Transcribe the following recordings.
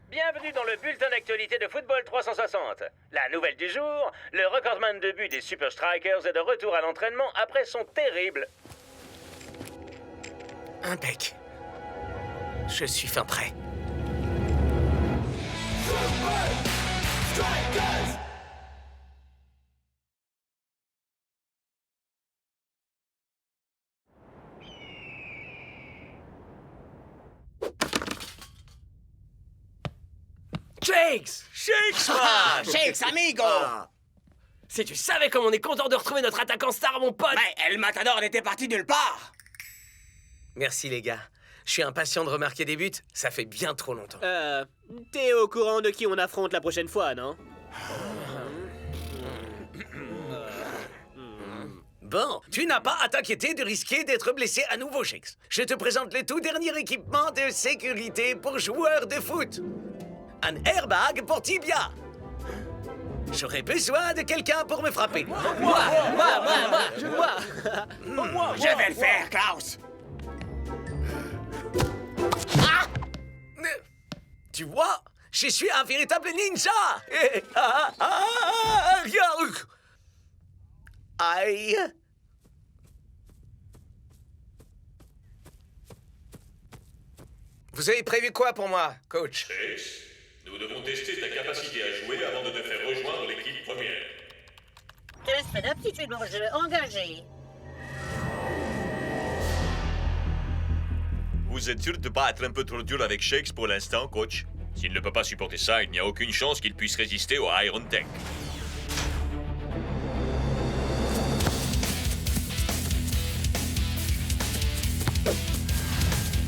Bienvenue dans le bulletin d'actualité de Football 360. La nouvelle du jour, le recordman de but des Super Strikers est de retour à l'entraînement après son terrible... Impec. Je suis fin prêt. Shakes! Shakes, Ah, man! Shakes, amigo! Si tu savais comme on est content de retrouver notre attaquant star, mon pote! Mais El Matador n'était parti nulle part. Merci, les gars. Je suis impatient de remarquer des buts. Ça fait bien trop longtemps. T'es au courant de qui on affronte la prochaine fois, non? Bon, tu n'as pas à t'inquiéter de risquer d'être blessé à nouveau, Shakes. Je te présente le tout dernier équipement de sécurité pour joueurs de foot. Un airbag pour tibia. J'aurais besoin de quelqu'un pour me frapper. Moi! Je vais le faire, Klaus. Tu vois, je suis un véritable ninja. Aïe. Vous avez prévu quoi pour moi, coach? Shakes, nous devons tester ta capacité à jouer avant de te faire rejoindre l'équipe première. Test d'aptitude au jeu engagé. Vous êtes sûr de ne pas être un peu trop dur avec Shakes pour l'instant, coach? S'il ne peut pas supporter ça, il n'y a aucune chance qu'il puisse résister au Iron Tank.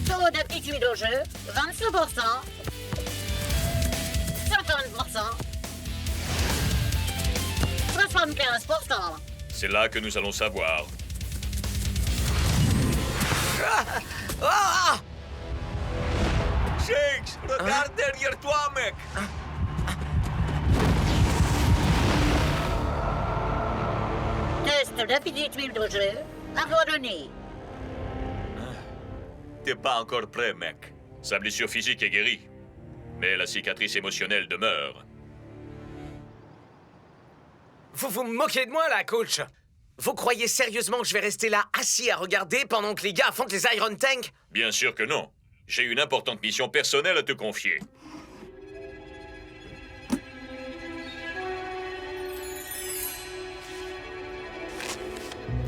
Taux d'aptitude au jeu, 25%. 50%. 75%. C'est là que nous allons savoir. Ah! Shakes, regarde derrière toi, mec! Test d'aptitude au jeu abandonné. T'es pas encore prêt, mec. Sa blessure physique est guérie. Mais la cicatrice émotionnelle demeure. Vous vous moquez de moi, là, coach? Vous croyez sérieusement que je vais rester là, assis à regarder pendant que les gars affrontent les Iron Tank? Bien sûr que non. J'ai une importante mission personnelle à te confier.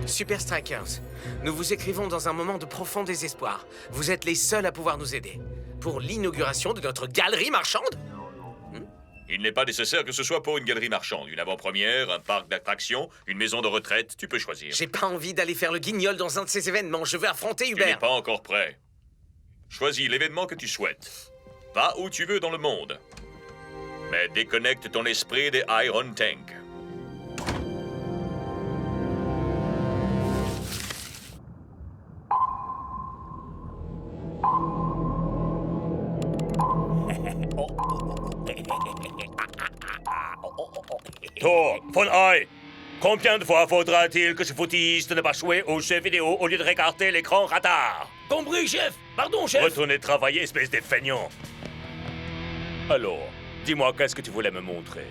Super Strikers, nous vous écrivons dans un moment de profond désespoir. Vous êtes les seuls à pouvoir nous aider. Pour l'inauguration de notre galerie marchande? Il n'est pas nécessaire que ce soit pour une galerie marchande, une avant-première, un parc d'attractions, une maison de retraite, tu peux choisir. J'ai pas envie d'aller faire le guignol dans un de ces événements. Je veux affronter Tu n'es Hubert. pas encore prêt. Choisis l'événement que tu souhaites. Va où tu veux dans le monde. Mais déconnecte ton esprit des Iron Tank. Thor, von Ei, combien de fois faudra-t-il que ce footiste ne pas jouer aux jeux vidéo au lieu de regarder l'écran radar? Compris, chef. Pardon, chef. Retournez travailler, espèce de feignant. Alors, dis-moi, qu'est-ce que tu voulais me montrer?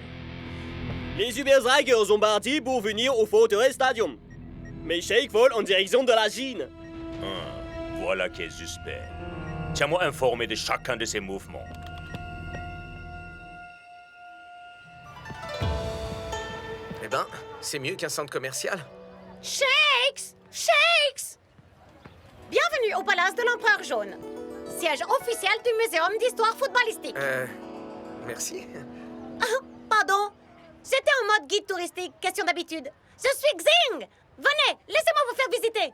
Les Super Strikers ont parti pour venir au Fortress Stadium. Mais Shake vole en direction de la Chine. Voilà qui est suspect. Tiens-moi informé de chacun de ses mouvements. Eh ben, c'est mieux qu'un centre commercial. Shakes! Shakes! Bienvenue au Palace de l'Empereur Jaune, siège officiel du Muséum d'histoire footballistique. Merci. Pardon, j'étais en mode guide touristique, question d'habitude. Je suis Xing! Venez, laissez-moi vous faire visiter.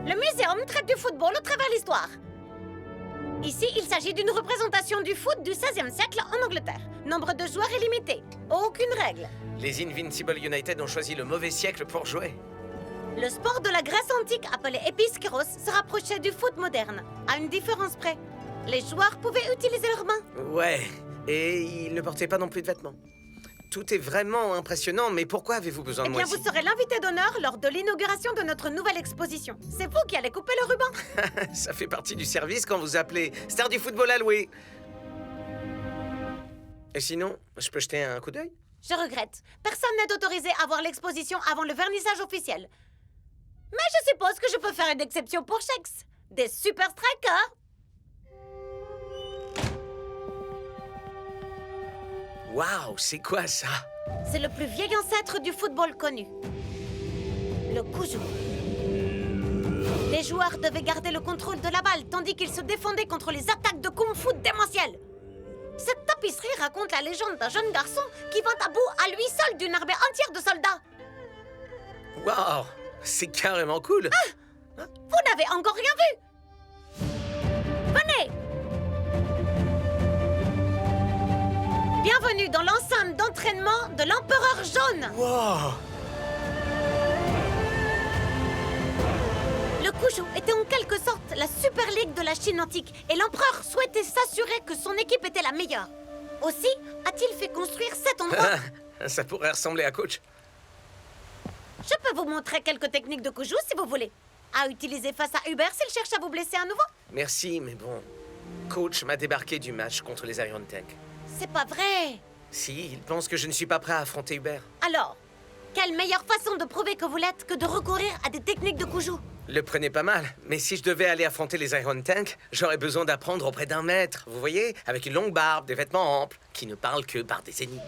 Le muséum traite du football au travers l'histoire. Ici, il s'agit d'une représentation du foot du XVIe siècle en Angleterre. Nombre de joueurs est limité. Aucune règle. Les Invincible United ont choisi le mauvais siècle pour jouer. Le sport de la Grèce antique appelé Episkiros se rapprochait du foot moderne, à une différence près. Les joueurs pouvaient utiliser leurs mains. Ouais, et ils ne portaient pas non plus de vêtements. tout est vraiment impressionnant, mais pourquoi avez-vous besoin Eh de bien, moi vous serez l'invité d'honneur lors de l'inauguration de notre nouvelle exposition. C'est vous qui allez couper le ruban. Ça fait partie du service quand vous appelez Star du football à louer. Et sinon, je peux jeter un coup d'œil? Je regrette. Personne n'est autorisé à voir l'exposition avant le vernissage officiel. Mais je suppose que je peux faire une exception pour Shakes. Des super strikers. Waouh, c'est quoi ça? C'est le plus vieil ancêtre du football connu. Le Kuju. Les joueurs devaient garder le contrôle de la balle tandis qu'ils se défendaient contre les attaques de kung-fu démentielles. Cette tapisserie raconte la légende d'un jeune garçon qui vint à bout à lui seul d'une armée entière de soldats. Waouh, c'est carrément cool. Vous n'avez encore rien vu. Venez. Bienvenue dans l'enceinte d'entraînement de l'Empereur Jaune. Wow. Le Kuju était en quelque sorte la Super League de la Chine antique et l'empereur souhaitait s'assurer que son équipe était la meilleure. Aussi, a-t-il fait construire cet endroit. Ça pourrait ressembler à Coach. Je peux vous montrer quelques techniques de Kuju si vous voulez. À utiliser face à Hubert s'il cherche à vous blesser à nouveau. Merci, mais bon. Coach m'a débarqué du match contre les Iron Tank. C'est pas vrai. Si, il pense que je ne suis pas prêt à affronter Hubert. Alors, quelle meilleure façon de prouver que vous l'êtes que de recourir à des techniques de Kuju? Le prenez pas mal, mais si je devais aller affronter les Iron Tank, j'aurais besoin d'apprendre auprès d'un maître, vous voyez? Avec une longue barbe, des vêtements amples, qui ne parlent que par des énigmes.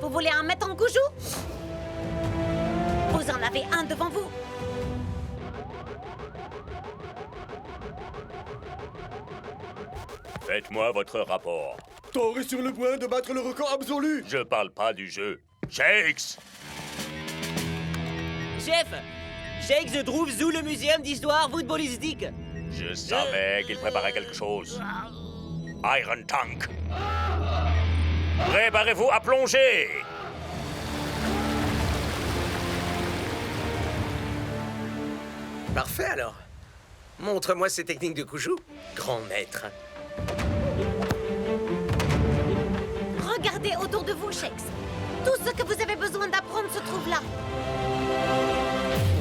Vous voulez un maître en Kuju? Vous en avez un devant vous. Faites-moi votre rapport. Thor est sur le point de battre le record absolu. Je parle pas du jeu. Shakes! Chef, Shakes se trouve sous le muséum d'histoire footballistique. Je savais qu'il préparait quelque chose. Iron Tank. Préparez-vous à plonger! Parfait alors. Montre-moi ces techniques de Kuju, grand maître. Regardez autour de vous, Shakes. Tout ce que vous avez besoin d'apprendre se trouve là.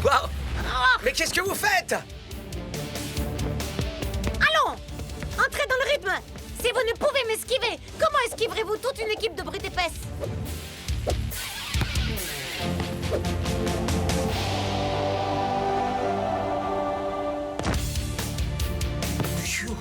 Wow! Mais qu'est-ce que vous faites? Allons! Entrez dans le rythme. Si vous ne pouvez m'esquiver, comment esquiverez-vous toute une équipe de brutes épaisses? Pfiou.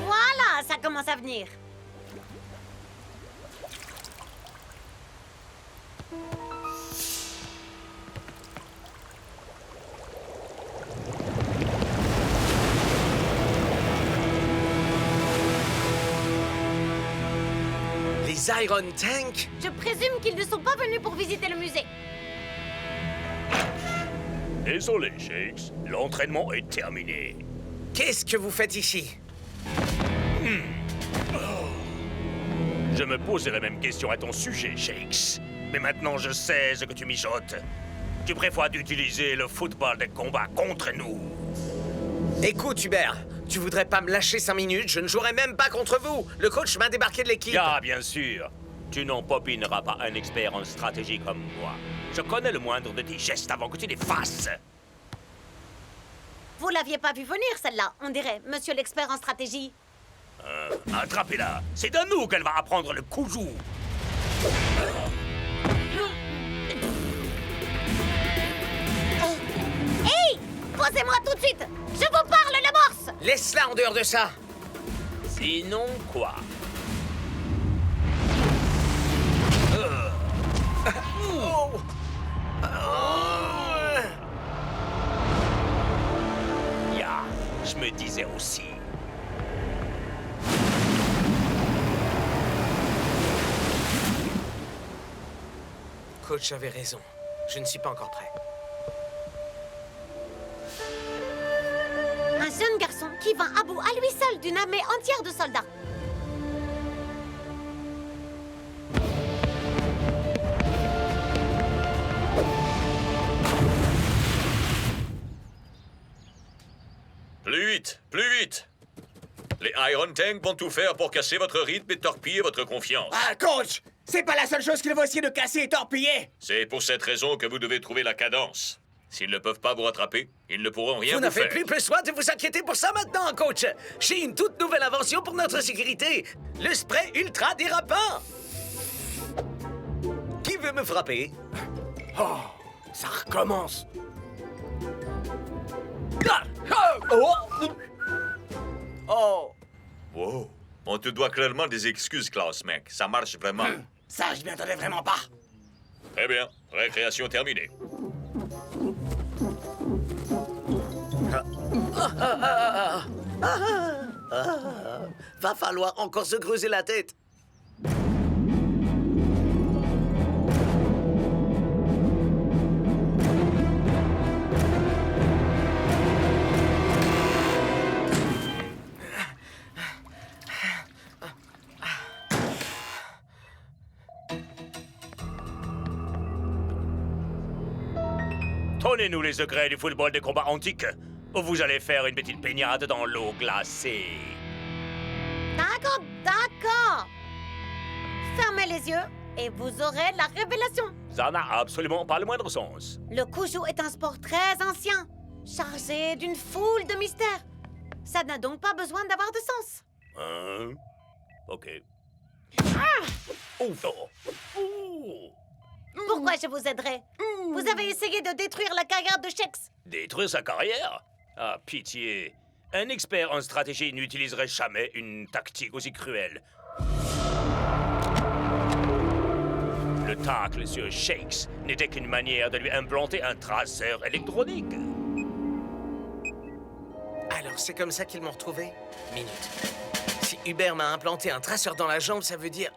Voilà, ça commence à venir. Les Iron Tank? Je présume qu'ils ne sont pas venus pour visiter le musée. Désolé, Shakes. L'entraînement est terminé. Qu'est-ce que vous faites ici? Je me posais la même question à ton sujet, Shakes. Mais maintenant, je sais ce que tu mijotes. Tu préfères d'utiliser le football de combat contre nous. Écoute, Hubert, tu voudrais pas me lâcher 5 minutes? Je ne jouerai même pas contre vous. Le coach m'a débarqué de l'équipe. Ah, bien sûr. Tu n'en popineras pas un expert en stratégie comme moi. Je connais le moindre de tes gestes avant que tu les fasses. Vous l'aviez pas vu venir, celle-là, on dirait, monsieur l'expert en stratégie. Attrapez-la. C'est de nous qu'elle va apprendre le Kuju. Hey! Posez-moi tout de suite! Je vous parle, le morse! Laisse-la en dehors de ça. Sinon quoi? Ya, je me disais aussi. Coach avait raison. Je ne suis pas encore prêt. Un jeune garçon qui vint à bout à lui seul d'une armée entière de soldats. Plus vite, plus vite! Les Iron Tank vont tout faire pour casser votre rythme et torpiller votre confiance. Ah, coach! C'est pas la seule chose qu'ils vont essayer de casser et torpiller! C'est pour cette raison que vous devez trouver la cadence. S'ils ne peuvent pas vous rattraper, ils ne pourront rien Vous vous n'avez faire. plus besoin de vous inquiéter pour ça maintenant, coach. J'ai une toute nouvelle invention pour notre sécurité. Le spray ultra dérapant. Qui veut me frapper? Oh, ça recommence. Oh. Wow. On te doit clairement des excuses, Klaus, mec. Ça marche vraiment. Ça, je m'y attendais vraiment pas. Très bien. Récréation terminée. Va falloir encore se creuser la tête. Donnez-nous les secrets du football des combats antiques, ou vous allez faire une petite baignade dans l'eau glacée. D'accord, d'accord. Fermez les yeux et vous aurez la révélation. Ça n'a absolument pas le moindre sens. Le Cujo est un sport très ancien, chargé d'une foule de mystères. Ça n'a donc pas besoin d'avoir de sens. Hein? Ok. Ouf. Ouh. Pourquoi je vous aiderai? Vous avez essayé de détruire la carrière de Shex. Détruire sa carrière? Ah, pitié. Un expert en stratégie n'utiliserait jamais une tactique aussi cruelle. Le tacle sur Shakes n'était qu'une manière de lui implanter un traceur électronique. Alors, c'est comme ça qu'ils m'ont retrouvé? Minute. Si Hubert m'a implanté un traceur dans la jambe, ça veut dire...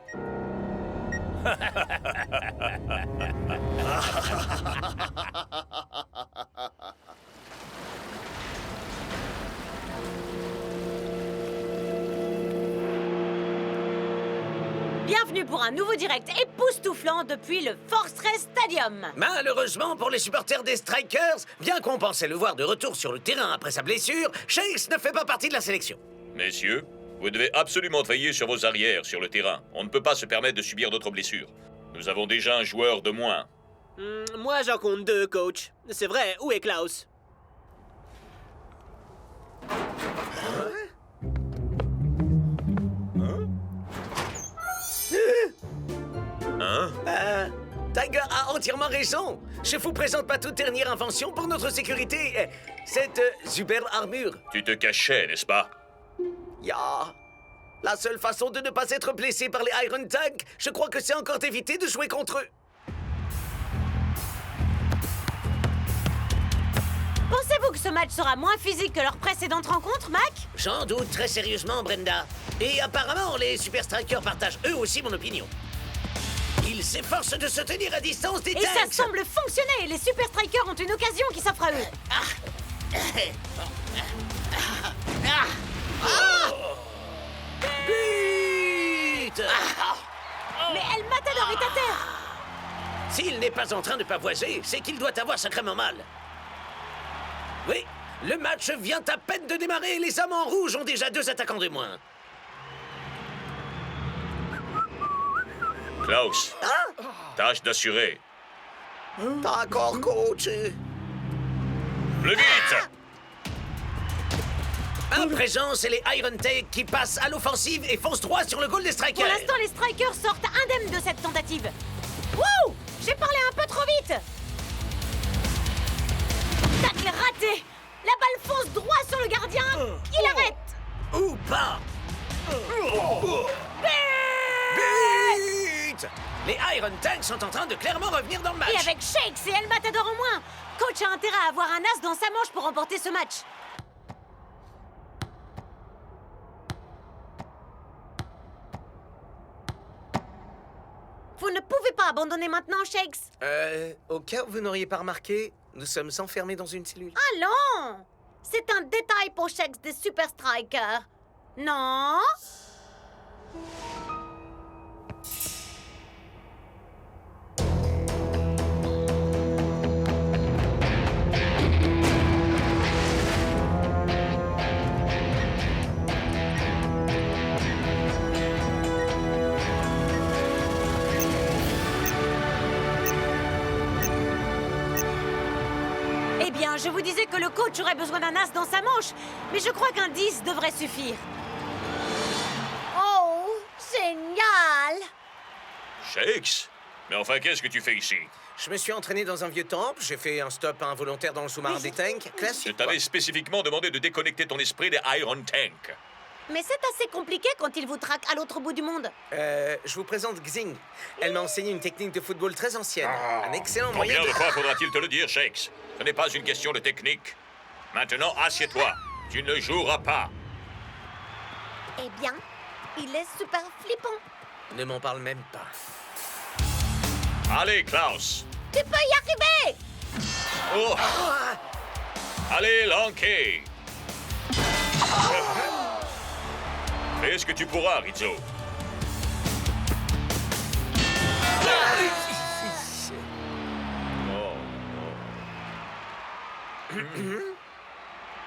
Bienvenue pour un nouveau direct époustouflant depuis le Fortress Stadium. Malheureusement pour les supporters des Strikers, bien qu'on pensait le voir de retour sur le terrain après sa blessure, Shakes ne fait pas partie de la sélection. Messieurs, vous devez absolument veiller sur vos arrières sur le terrain. On ne peut pas se permettre de subir d'autres blessures. Nous avons déjà un joueur de moins. Moi, j'en compte 2, coach. C'est vrai, où est Klaus? Tiger a entièrement raison. Je vous présente ma toute dernière invention pour notre sécurité. Cette super armure. Tu te cachais, n'est-ce pas? Ya. La seule façon de ne pas être blessé par les Iron Tank, je crois que c'est encore d'éviter de jouer contre eux. Pensez-vous que ce match sera moins physique que leur précédente rencontre, Mac? J'en doute très sérieusement, Brenda. Et apparemment, les Super Strikers partagent eux aussi mon opinion. Ils s'efforcent de se tenir à distance des Et tanks. ça semble fonctionner. Les Super Strikers ont une occasion qui s'offre à eux. But! Mais El Matador est à terre. S'il n'est pas en train de pavoiser, c'est qu'il doit avoir sacrément mal. Oui, le match vient à peine de démarrer et les hommes en rouge ont déjà 2 attaquants de moins. Klaus, tâche d'assurer. D'accord, coach. Plus vite! À présent, c'est les Iron Tank qui passent à l'offensive et foncent droit sur le goal des Strikers. Pour l'instant, les Strikers sortent indemnes de cette tentative. Wouh! J'ai parlé un peu trop vite. Tacle raté. La balle fonce droit sur le gardien. Il arrête. Ou pas. But! But! Les Iron Tanks sont en train de clairement revenir dans le match. Et avec Shakes et El Matador en moins, Coach a intérêt à avoir un as dans sa manche pour remporter ce match. Vous ne pouvez pas abandonner maintenant, Shakes. Au cas où vous n'auriez pas remarqué, nous sommes enfermés dans une cellule. Allons! C'est un détail pour Shakes des Super Strikers. Non? Eh bien, je vous disais que le coach aurait besoin d'un as dans sa manche, mais je crois qu'un 10 devrait suffire. Oh, génial! Shakes? Mais enfin, qu'est-ce que tu fais ici? Je me suis entraîné dans un vieux temple, j'ai fait un stop involontaire dans le sous-marin des tanks. Je Classique. t'avais spécifiquement demandé de déconnecter ton esprit des Iron Tanks. Mais c'est assez compliqué quand il vous traque à l'autre bout du monde. Je vous présente Xing. Elle m'a enseigné une technique de football très ancienne. Un excellent moyen Combien de... de fois faudra-t-il te le dire, Shakes? Ce n'est pas une question de technique. Maintenant, assieds-toi. Tu ne joueras pas. Eh bien, il est super flippant. Ne m'en parle même pas. Allez, Klaus. Tu peux y arriver! Oh. Allez, Lanky. Fais ce que tu pourras, Rizzo.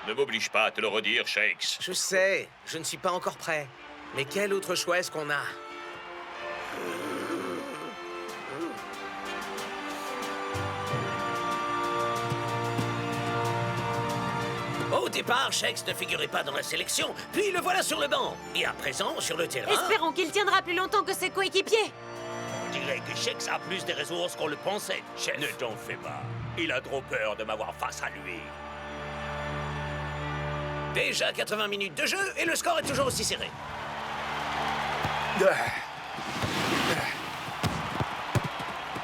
Ne m'oblige pas à te le redire, Shakes. Je sais, je ne suis pas encore prêt. Mais quel autre choix est-ce qu'on a? Au départ, Shakes ne figurait pas dans la sélection, puis le voilà sur le banc. Et à présent, sur le terrain... Espérons qu'il tiendra plus longtemps que ses coéquipiers. On dirait que Shakes a plus de ressources qu'on le pensait. Ne t'en fais pas. Il a trop peur de m'avoir face à lui. Déjà 80 minutes de jeu et le score est toujours aussi serré.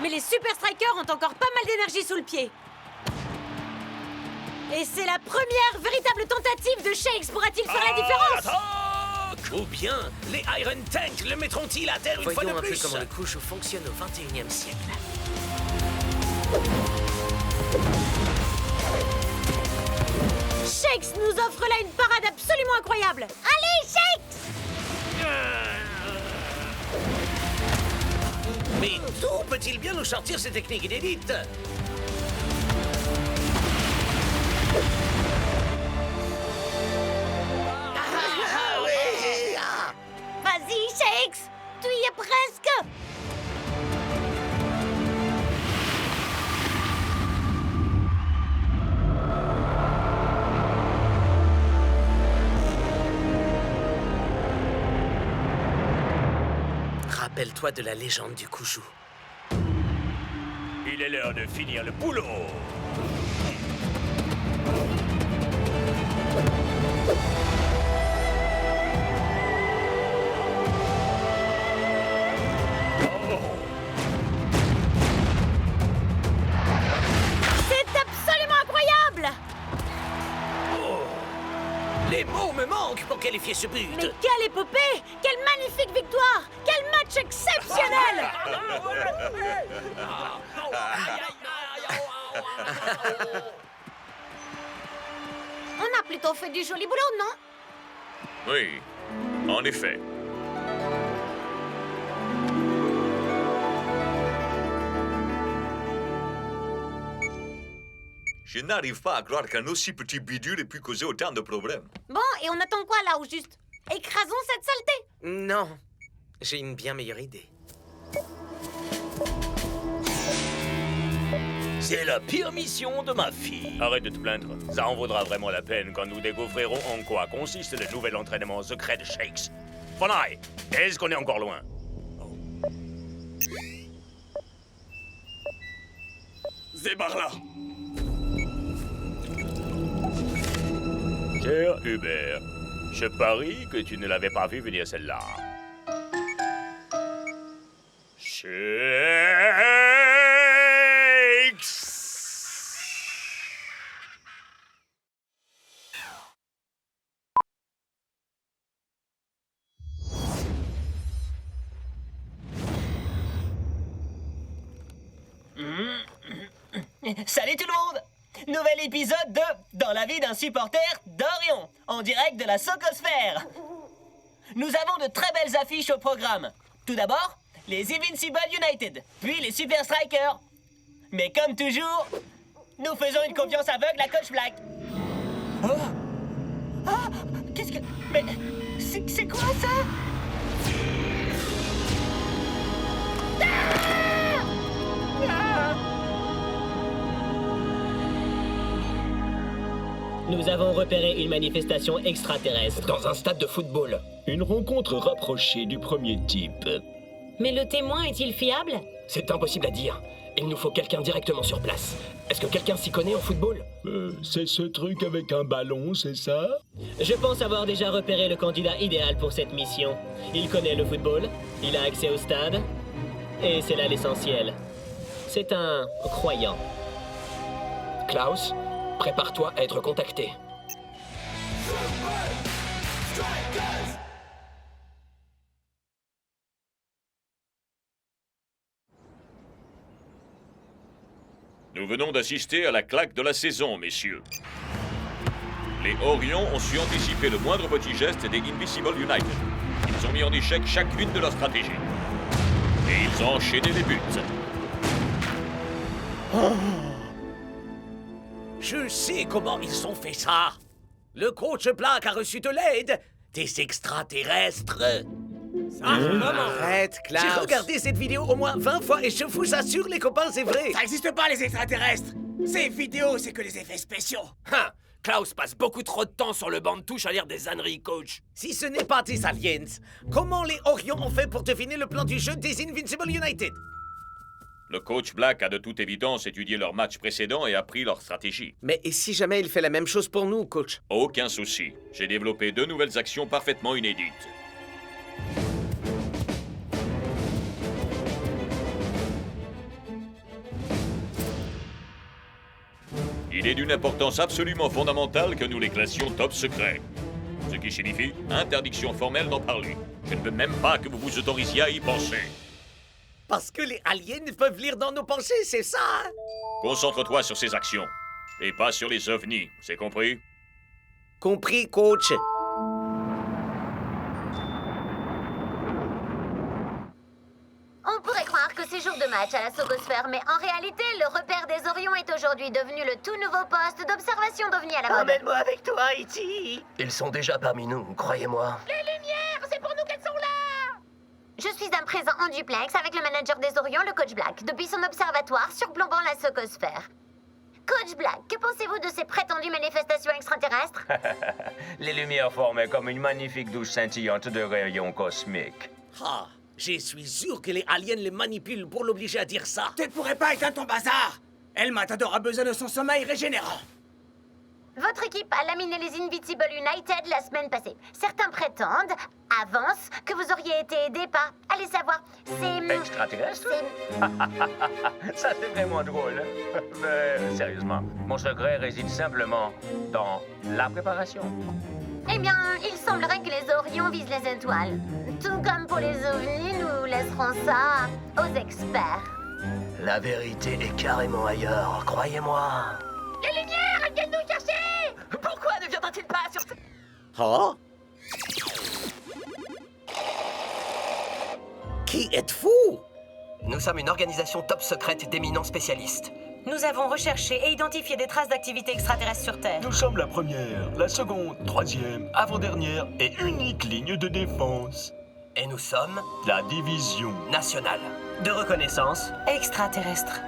Mais les Super Strikers ont encore pas mal d'énergie sous le pied. Et c'est la première véritable tentative de Shakes. Pourra-t-il faire la différence? Ou bien, les Iron Tanks le mettront-ils à terre une fois de Voyons un plus? peu comment le Kuju fonctionne au 21e siècle. Shakes nous offre là une parade absolument incroyable. Allez, Shakes! Mais d'où peut-il bien nous sortir ces techniques inédites? Vas-y, Shakes! Tu y es presque! Rappelle-toi de la légende du Kuju. Il est l'heure de finir le boulot. C'est absolument incroyable! Les mots me manquent pour qualifier ce but. Mais quelle épopée! Quelle magnifique victoire! Quel match exceptionnel! On a plutôt fait du joli boulot, non? Oui, en effet. Je n'arrive pas à croire qu'un aussi petit bidule ait pu causer autant de problèmes. Bon, et on attend quoi là, au juste? Écrasons cette saleté! Non, j'ai une bien meilleure idée. C'est la pire mission de ma fille. Arrête de te plaindre. Ça en vaudra vraiment la peine quand nous découvrirons en quoi consiste le nouvel entraînement secret de Shakes. Fonai, est-ce qu'on est encore loin? C'est par là. Cher Hubert, je parie que tu ne l'avais pas vu venir celle-là. Salut tout le monde! Nouvel épisode de Dans la vie d'un supporter d'Orion, en direct de la Socosphère. Nous avons de très belles affiches au programme. Tout d'abord, les Invincible United, puis les Super Strikers. Mais comme toujours, nous faisons une confiance aveugle à Coach Black. Oh! Ah! Qu'est-ce que... Mais... C'est quoi ça? Nous avons repéré une manifestation extraterrestre. Dans un stade de football. Une rencontre rapprochée du premier type. Mais le témoin est-il fiable? C'est impossible à dire. Il nous faut quelqu'un directement sur place. Est-ce que quelqu'un s'y connaît en football? C'est ce truc avec un ballon, c'est ça? Je pense avoir déjà repéré le candidat idéal pour cette mission. Il connaît le football, il a accès au stade, et c'est là l'essentiel. C'est un croyant. Klaus, prépare-toi à être contacté. Nous venons d'assister à la claque de la saison, messieurs. Les Orions ont su anticiper le moindre petit geste des Invincible United. Ils ont mis en échec chacune de leurs stratégies. Et ils ont enchaîné les buts. Oh. Je sais comment ils ont fait ça. Le coach Black a reçu de l'aide des extraterrestres. Arrête, Klaus. J'ai regardé cette vidéo au moins 20 fois et je vous assure, les copains, c'est vrai. Ça n'existe pas, les extraterrestres. Ces vidéos, c'est que les effets spéciaux. Hein, Klaus passe beaucoup trop de temps sur le banc de touche à lire des âneries, coach. Si ce n'est pas des aliens, comment les Orions ont fait pour deviner le plan du jeu des Invincible United? Le coach Black a de toute évidence étudié leur match précédent et appris leur stratégie. Mais et si jamais il fait la même chose pour nous, coach? Aucun souci. J'ai développé 2 nouvelles actions parfaitement inédites. Il est d'une importance absolument fondamentale que nous les classions top secret. Ce qui signifie interdiction formelle d'en parler. Je ne veux même pas que vous vous autorisiez à y penser. Parce que les aliens peuvent lire dans nos pensées, c'est ça, hein? Concentre-toi sur ces actions. Et pas sur les ovnis, c'est compris? Compris, coach. On pourrait croire que c'est jour de match à la Socosphère, mais en réalité, le repère des Orions est aujourd'hui devenu le tout nouveau poste d'observation d'OVNI à la mode. Emmène-moi avec toi, Haïti. Ils sont déjà parmi nous, croyez-moi. Les lumières, c'est pour nous qu'elles sont là! Je suis à présent en duplex avec le manager des Orions, le coach Black, depuis son observatoire surplombant la Socosphère. Coach Black, que pensez-vous de ces prétendues manifestations extraterrestres? Les lumières formaient comme une magnifique douche scintillante de rayons cosmiques. Ah, je suis sûr que les aliens les manipulent pour l'obliger à dire ça. Tu ne pourrais pas éteindre ton bazar. El Matador a besoin de son sommeil régénérant. Votre équipe a laminé les Invincible United la semaine passée. Certains prétendent, avancent, que vous auriez été aidé par... Allez savoir, c'est... Extraterrestre? C'est... Ça, c'est vraiment drôle. Mais sérieusement, mon secret réside simplement dans la préparation. Eh bien, il semblerait que les Orions visent les étoiles. Tout comme pour les ovnis, nous laisserons ça aux experts. La vérité est carrément ailleurs, croyez-moi. Les lumières, elles viennent nous chercher! Pourquoi ne viendra-t-il pas sur... Oh? Qui êtes-vous? Nous sommes une organisation top secrète d'éminents spécialistes. Nous avons recherché et identifié des traces d'activité extraterrestre sur Terre. Nous sommes la première, la seconde, troisième, avant-dernière et unique ligne de défense. Et nous sommes... La division nationale. De reconnaissance. Extraterrestre.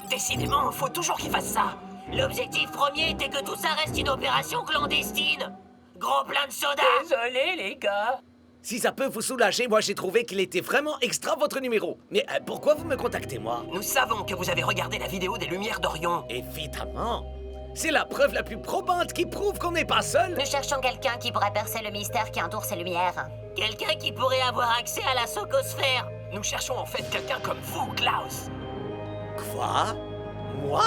Décidément, faut toujours qu'il fasse ça. L'objectif premier était que tout ça reste une opération clandestine. Gros plein de soda. Désolé, les gars. Si ça peut vous soulager, moi j'ai trouvé qu'il était vraiment extra votre numéro. Mais pourquoi vous me contactez, moi? Nous savons que vous avez regardé la vidéo des Lumières d'Orion. Évidemment. C'est la preuve la plus probante qui prouve qu'on n'est pas seul. Nous cherchons quelqu'un qui pourrait percer le mystère qui entoure ces lumières. Quelqu'un qui pourrait avoir accès à la socosphère. Nous cherchons en fait quelqu'un comme vous, Klaus. Quoi? Moi?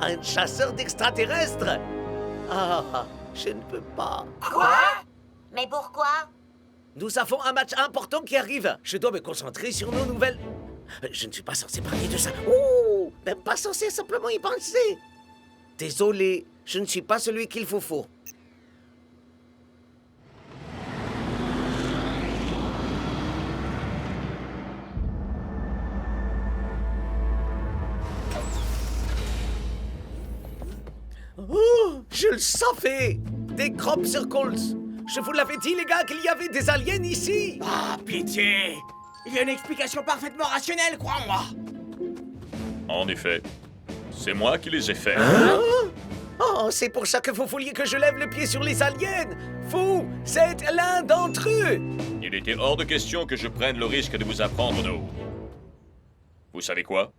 Un chasseur d'extraterrestres? Ah, je ne peux pas. Quoi? Mais pourquoi? Nous avons un match important qui arrive. Je dois me concentrer sur nos nouvelles... Je ne suis pas censé parler de ça. Oh, même pas censé simplement y penser. Désolé, je ne suis pas celui qu'il vous faut. Oh, je le savais! Des crop circles! Je vous l'avais dit, les gars, qu'il y avait des aliens ici! Ah, pitié! Il y a une explication parfaitement rationnelle, crois-moi! En effet, c'est moi qui les ai faits. Hein? Oh, c'est pour ça que vous vouliez que je lève le pied sur les aliens! Vous, c'est l'un d'entre eux! Il était hors de question que je prenne le risque de vous apprendre nos... Vous savez quoi?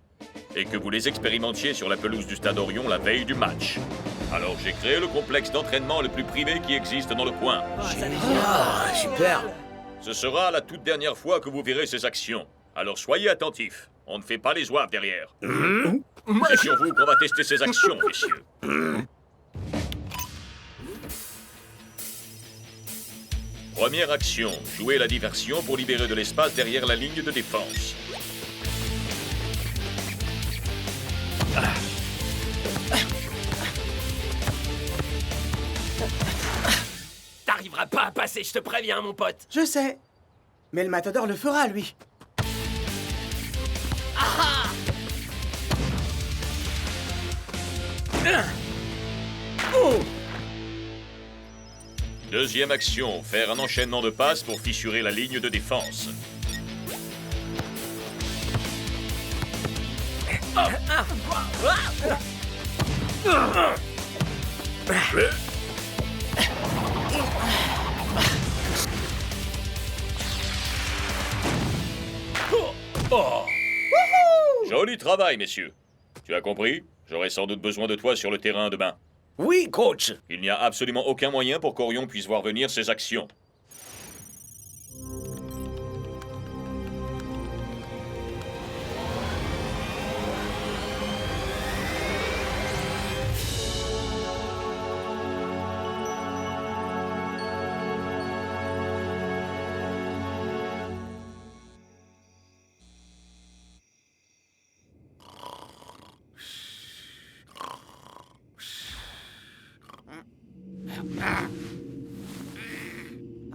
Et que vous les expérimentiez sur la pelouse du Stade Orion la veille du match. Alors j'ai créé le complexe d'entraînement le plus privé qui existe dans le coin. Ah, super! Ce sera la toute dernière fois que vous verrez ces actions. Alors soyez attentifs. On ne fait pas les zouaves derrière. C'est sur vous qu'on va tester ces actions, messieurs. Première action, jouer la diversion pour libérer de l'espace derrière la ligne de défense. T'arriveras pas à passer, je te préviens, mon pote. Je sais. Mais le matador le fera, lui. Ah! Oh! Deuxième action, faire un enchaînement de passes pour fissurer la ligne de défense. Joli travail, messieurs. Tu as compris? J'aurai sans doute besoin de toi sur le terrain demain. Oui, coach! Il n'y a absolument aucun moyen pour qu'Orion puisse voir venir ces actions.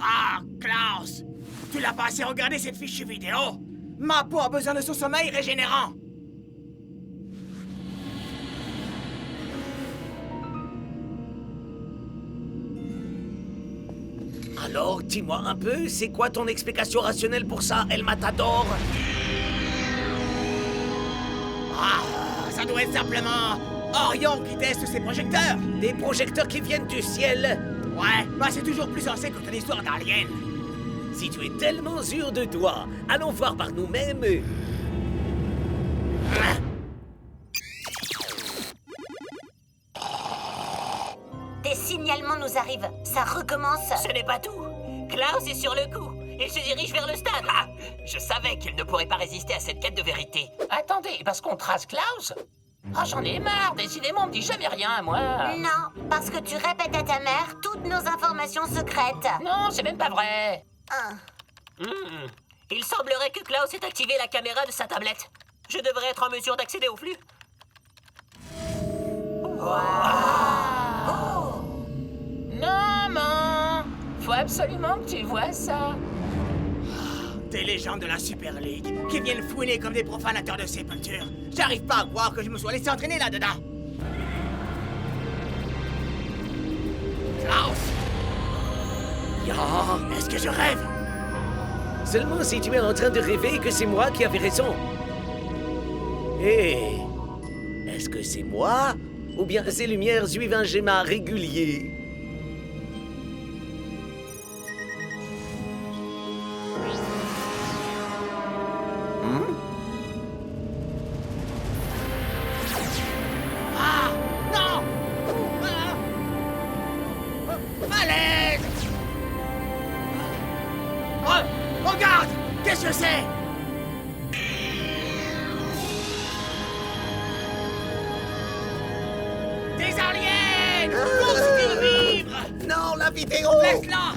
Ah, Klaus! Tu l'as pas assez regardé cette fichue vidéo? Ma peau a besoin de son sommeil régénérant! Alors, dis-moi un peu, c'est quoi ton explication rationnelle pour ça, El Matador? Ah, ça doit être simplement Orion qui teste ses projecteurs! Des projecteurs qui viennent du ciel? Ouais, bah c'est toujours plus sensé que ton histoire d'alien. Si tu es tellement sûr de toi, allons voir par nous-mêmes. Des signalements nous arrivent. Ça recommence. Ce n'est pas tout. Klaus est sur le coup. Il se dirige vers le stade. Ah, je savais qu'il ne pourrait pas résister à cette quête de vérité. Attendez, parce qu'on trace Klaus? Ah, j'en ai marre. Décidément, on me dit jamais rien, moi. Non, parce que tu répètes à ta mère toutes nos informations secrètes. Non, c'est même pas vrai. Ah. Il semblerait que Klaus ait activé la caméra de sa tablette. Je devrais être en mesure d'accéder au flux. Maman! Faut absolument que tu vois ça. Des légendes de la Super League qui viennent fouiner comme des profanateurs de sépultures. J'arrive pas à croire que je me sois laissé entraîner là-dedans. Klaus! Est-ce que je rêve? Seulement si tu es en train de rêver que c'est moi qui avais raison. Hé! Est-ce que c'est moi? Ou bien ces lumières suivent un schéma régulier? Ah! Non! la vidéo! Laisse-la!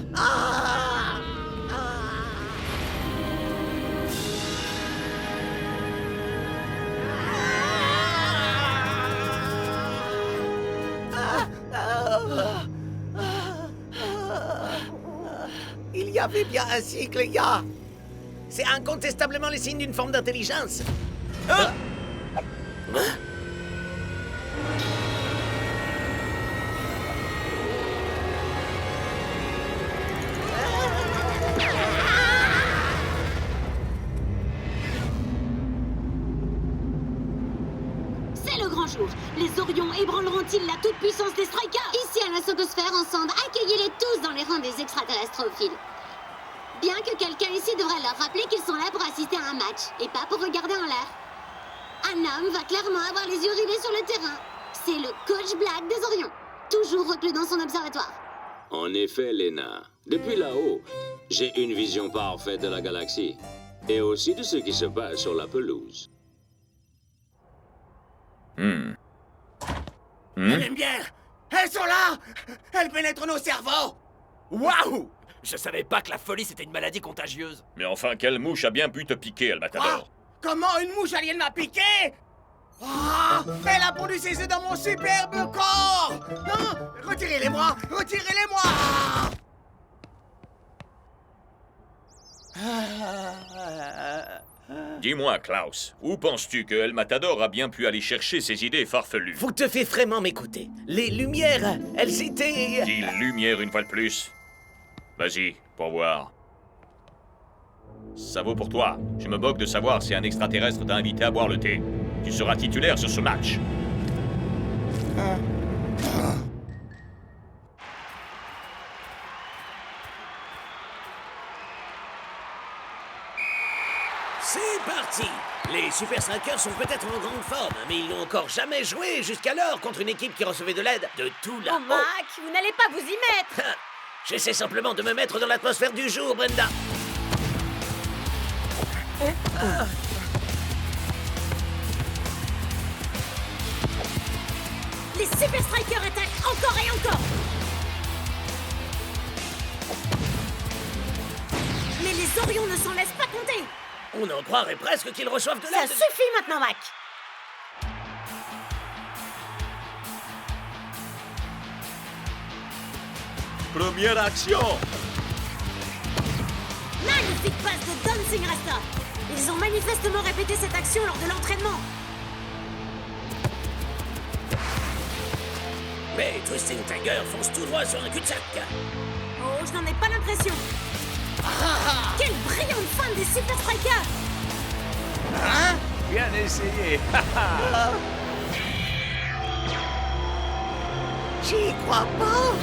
Il y avait bien un cycle, ya! C'est incontestablement le signe d'une forme d'intelligence. Hein? C'est le grand jour. Les Orions ébranleront-ils la toute-puissance des Strikers? Ici à la Sogosphère, ensemble, accueillez-les tous dans les rangs des extraterrestrophiles. Bien que quelqu'un ici devrait leur rappeler qu'ils sont là pour assister à un match, et pas pour regarder en l'air. Un homme va clairement avoir les yeux rivés sur le terrain. C'est le coach Black des Orions, toujours reclus dans son observatoire. En effet, Lena, depuis là-haut, j'ai une vision parfaite de la galaxie, et aussi de ce qui se passe sur la pelouse. Les lumières! Elles sont là! Elles pénètrent nos cerveaux! Waouh! Je savais pas que la folie c'était une maladie contagieuse. Mais enfin, quelle mouche a bien pu te piquer, El Matador? Comment une mouche alien m'a piqué? Ah, elle a pondu ses œufs dans mon superbe corps! Non! Retirez-les-moi! Retirez-les-moi! Dis-moi, Klaus, où penses-tu que El Matador a bien pu aller chercher ses idées farfelues? Vous te faites vraiment m'écouter. Les lumières, elles étaient... Dis lumière une fois de plus. Vas-y, pour voir. Ça vaut pour toi. Je me moque de savoir si un extraterrestre t'a invité à boire le thé. Tu seras titulaire sur ce match. C'est parti! Les Super Strikers sont peut-être en grande forme, mais ils n'ont encore jamais joué jusqu'alors contre une équipe qui recevait de l'aide de tout là-haut. Oh, Mac, vous n'allez pas vous y mettre! J'essaie simplement de me mettre dans l'atmosphère du jour, Brenda. Les Super Strikers attaquent encore et encore! Mais les Orions ne s'en laissent pas compter! On en croirait presque qu'ils reçoivent de Ça l'aide. suffit maintenant, Mac! Première action! Magnifique passe de Dancing Rasta! Ils ont manifestement répété cette action lors de l'entraînement! Mais Twisting Tiger fonce tout droit sur un cul-de-sac. Oh, je n'en ai pas l'impression! Quelle brillante fin des Super Strikers! Hein? Bien essayé. J'y crois pas.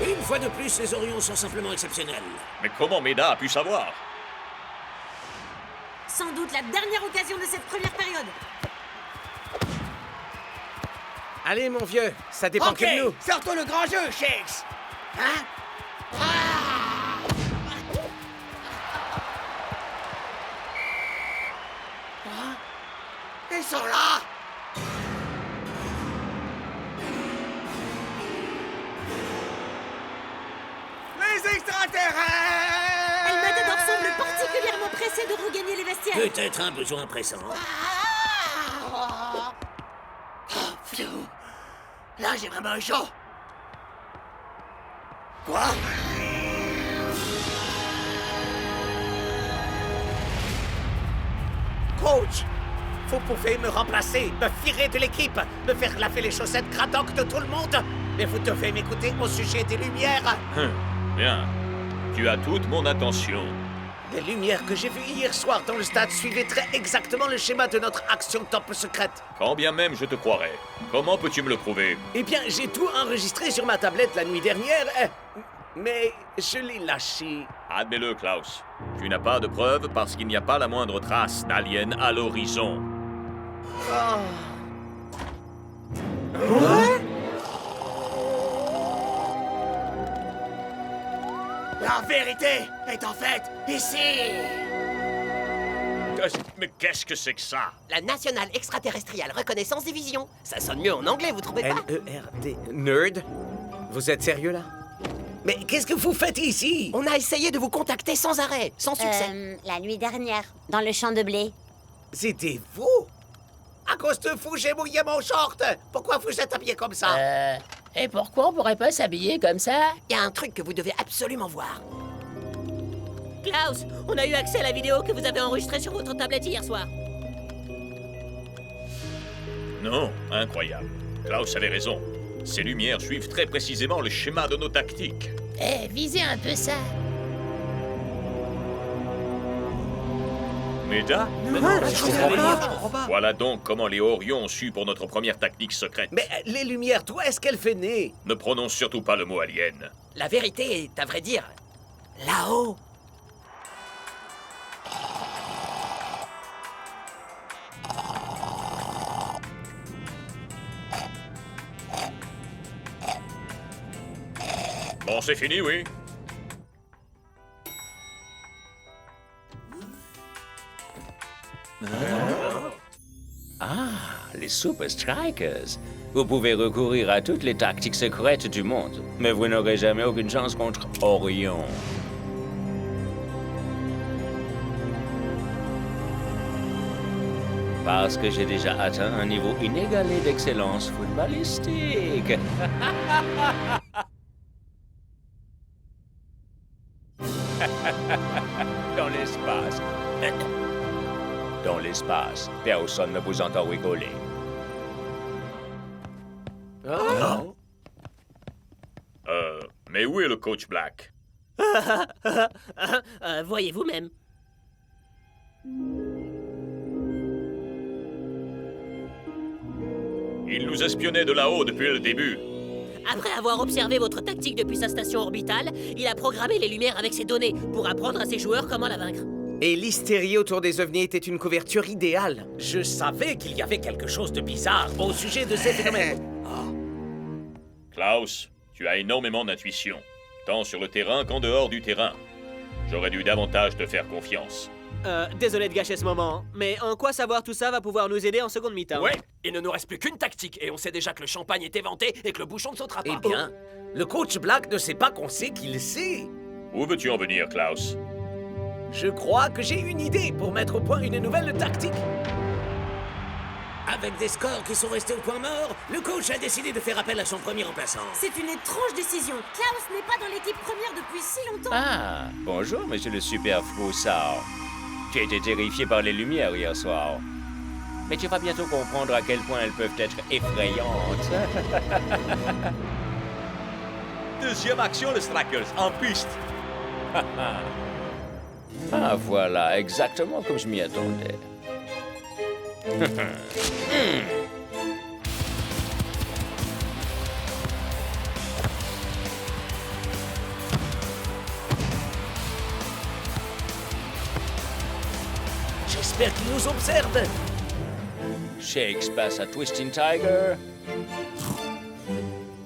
Une fois de plus, les Orions sont simplement exceptionnels. Mais comment Meda a pu savoir? Sans doute la dernière occasion de cette première période. Allez, mon vieux, ça dépend Ok, que de nous. sortons le grand jeu, Shakes! Hein? Ils sont là! Les extraterrestres! El Matador semble particulièrement pressé de regagner les vestiaires. Peut-être un besoin pressant. Oh, pfiou. Là, j'ai vraiment eu chaud. Quoi? Coach, vous pouvez me remplacer, me virer de l'équipe, me faire laver les chaussettes Craddock de tout le monde, mais vous devez m'écouter au sujet des lumières. Bien. Tu as toute mon attention. Les lumières que j'ai vues hier soir dans le stade suivaient très exactement le schéma de notre action top secrète. Quand bien même je te croirais. Comment peux-tu me le prouver? Eh bien, j'ai tout enregistré sur ma tablette la nuit dernière, mais je l'ai lâché. Admets-le, Klaus. Tu n'as pas de preuves parce qu'il n'y a pas la moindre trace d'alien à l'horizon. La vérité est en fait ici! Mais qu'est-ce que c'est que ça? La National Extraterrestrial Reconnaissance Division. Ça sonne mieux en anglais, vous trouvez pas? N-E-R-D... Nerd? Vous êtes sérieux, là? Mais qu'est-ce que vous faites ici? On a essayé de vous contacter sans arrêt, sans succès. La nuit dernière, dans le champ de blé. C'était vous? À cause de vous, j'ai mouillé mon short. Pourquoi vous êtes habillé comme ça? Et pourquoi on pourrait pas s'habiller comme ça? Il y a un truc que vous devez absolument voir. Klaus, on a eu accès à la vidéo que vous avez enregistrée sur votre tablette hier soir. Non, incroyable. Klaus avait raison. Ces lumières suivent très précisément le schéma de nos tactiques. Visez un peu ça. Méda? Je comprends pas. Voilà donc comment les Orions ont su pour notre première tactique secrète. Mais les lumières, toi, est-ce qu'elle fait nez? Ne prononce surtout pas le mot alien. La vérité est, à vrai dire, là-haut. Bon, c'est fini, oui. Ah, les Super Strikers. Vous pouvez recourir à toutes les tactiques secrètes du monde, mais vous n'aurez jamais aucune chance contre Orion. Parce que j'ai déjà atteint un niveau inégalé d'excellence footballistique. Dans l'espace. Dans l'espace, personne ne vous entend rigoler. Mais où est le coach Black? Voyez vous-même. Il nous espionnait de là-haut depuis le début. Après avoir observé votre tactique depuis sa station orbitale, il a programmé les lumières avec ses données pour apprendre à ses joueurs comment la vaincre. Et l'hystérie autour des ovnis était une couverture idéale. Je savais qu'il y avait quelque chose de bizarre au sujet de ces phénomènes. Klaus, tu as énormément d'intuition, tant sur le terrain qu'en dehors du terrain. J'aurais dû davantage te faire confiance. Désolé de gâcher ce moment, mais en quoi savoir tout ça va pouvoir nous aider en seconde mi-temps? Ouais, il ne nous reste plus qu'une tactique, et on sait déjà que le champagne est éventé et que le bouchon ne sautera pas. Eh bien, le coach Black ne sait pas qu'on sait qu'il sait. Où veux-tu en venir, Klaus? Je crois que j'ai une idée pour mettre au point une nouvelle tactique. Avec des scores qui sont restés au point mort, le coach a décidé de faire appel à son premier remplaçant. C'est une étrange décision. Klaus n'est pas dans l'équipe première depuis si longtemps. Ah, bonjour, monsieur le super Froussard. Tu as été terrifié par les lumières hier soir. Mais tu vas bientôt comprendre à quel point elles peuvent être effrayantes. Deuxième action, les Strikers, en piste. Ah, voilà, exactement comme je m'y attendais. J'espère qu'il nous observe. Shakes passe à Twisting Tiger.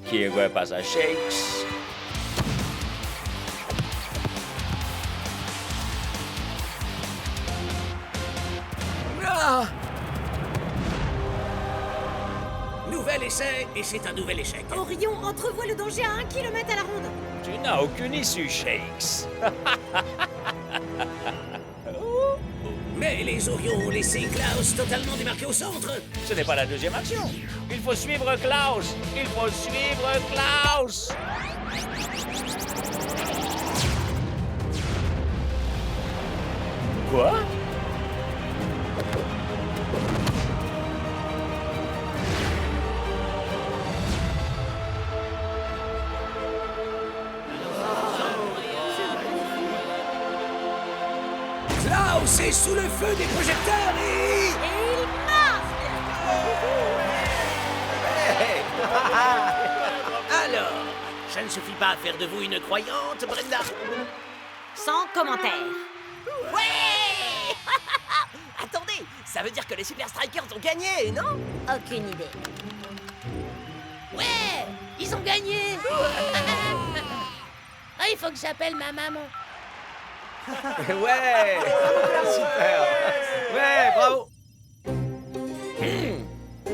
Qui repasse à Shakes. Ah! Nouvel essai, et c'est un nouvel échec. Orion entrevoit le danger à 1 kilomètre à la ronde. Tu n'as aucune issue, Shakes. Mais les Orions ont laissé Klaus totalement démarqué au centre. Ce n'est pas la deuxième action. Il faut suivre Klaus. Il faut suivre Klaus. Quoi? Klaus est sous le feu des projecteurs et... il marque. Alors, ça ne suffit pas à faire de vous une croyante, Brenda? Sans commentaire. Ouais. Attendez, ça veut dire que les Super Strikers ont gagné, non? Aucune idée. Ouais, ils ont gagné. Ah, il faut que j'appelle ma maman. Ouais. Super. Ouais, bravo.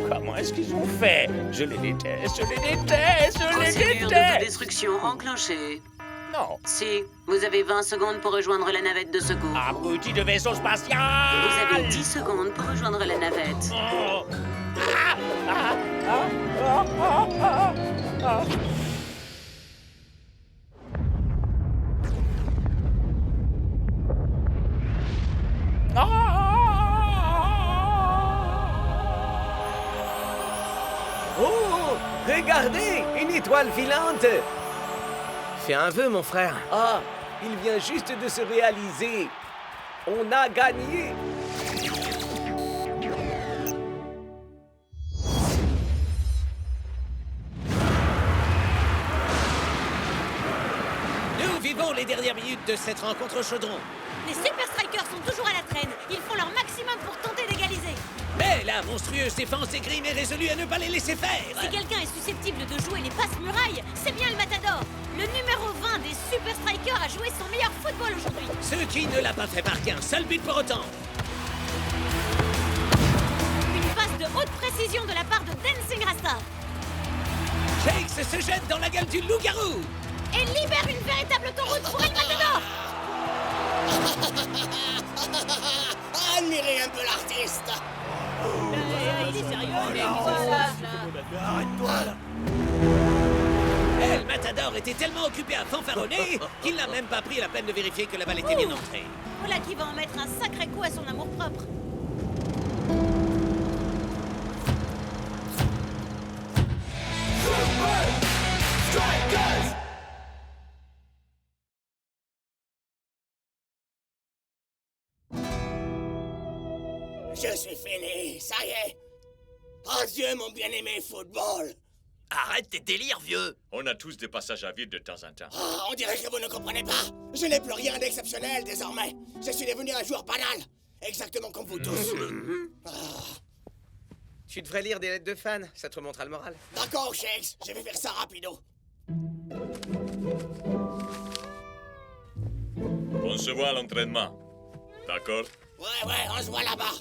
Comment est-ce qu'ils ont fait? Je les déteste, je les déteste, je les Procédure déteste! d'autodestruction enclenchée. Non. Si, vous avez 20 secondes pour rejoindre la navette de secours. Abruti de vaisseau spatial! Vous avez 10 secondes pour rejoindre la navette. Oh. Oh, regardez, une étoile filante. Fais un vœu, mon frère. Ah, il vient juste de se réaliser. On a gagné. Nous vivons les dernières minutes de cette rencontre au chaudron. Les Super Strikers sont toujours à la traîne. Ils font leur maximum pour tenter d'égaliser. Mais la monstrueuse défense est Grim est résolue à ne pas les laisser faire. Si quelqu'un est susceptible de jouer les passes murailles, c'est bien le Matador. Le numéro 20 des Super Strikers a joué son meilleur football aujourd'hui. Ce qui ne l'a pas fait marquer un seul but pour autant. Une passe de haute précision de la part de Dancing Rasta. Shakes se jette dans la gueule du loup-garou. Et libère une véritable autoroute pour El Matador. Admirez un peu l'artiste. Il est sérieux, Arrête-toi là. El Matador était tellement occupé à fanfaronner qu'il n'a même pas pris la peine de vérifier que la balle était bien entrée. Voilà qui va en mettre un sacré coup à son amour-propre. Je suis fini, ça y est. Adieu, mon bien-aimé football. Arrête tes délires, vieux. On a tous des passages à vide de temps en temps. Ah, on dirait que vous ne comprenez pas. Je n'ai plus rien d'exceptionnel désormais. Je suis devenu un joueur banal. Exactement comme vous tous. Tu devrais lire des lettres de fans, ça te remontera le moral. D'accord, Shakes, je vais faire ça rapido. On se voit à l'entraînement. D'accord? Ouais, on se voit là-bas.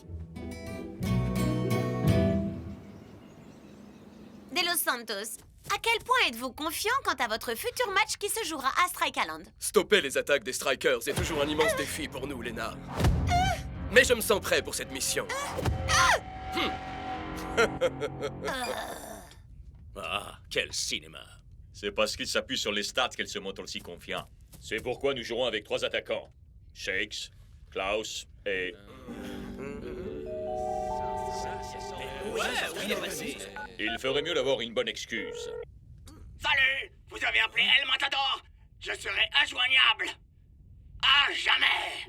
De Los Santos, à quel point êtes-vous confiant quant à votre futur match qui se jouera à Strike Island? Stopper les attaques des Strikers est toujours un immense défi pour nous, Lena. Mais je me sens prêt pour cette mission. Ah, quel cinéma. C'est parce qu'il s'appuie sur les stats qu'elle se montre aussi confiant. C'est pourquoi nous jouerons avec 3 attaquants. Shakes, Klaus et... Il ferait mieux d'avoir une bonne excuse. Salut, vous avez appelé El Matador. Je serai injoignable. À jamais.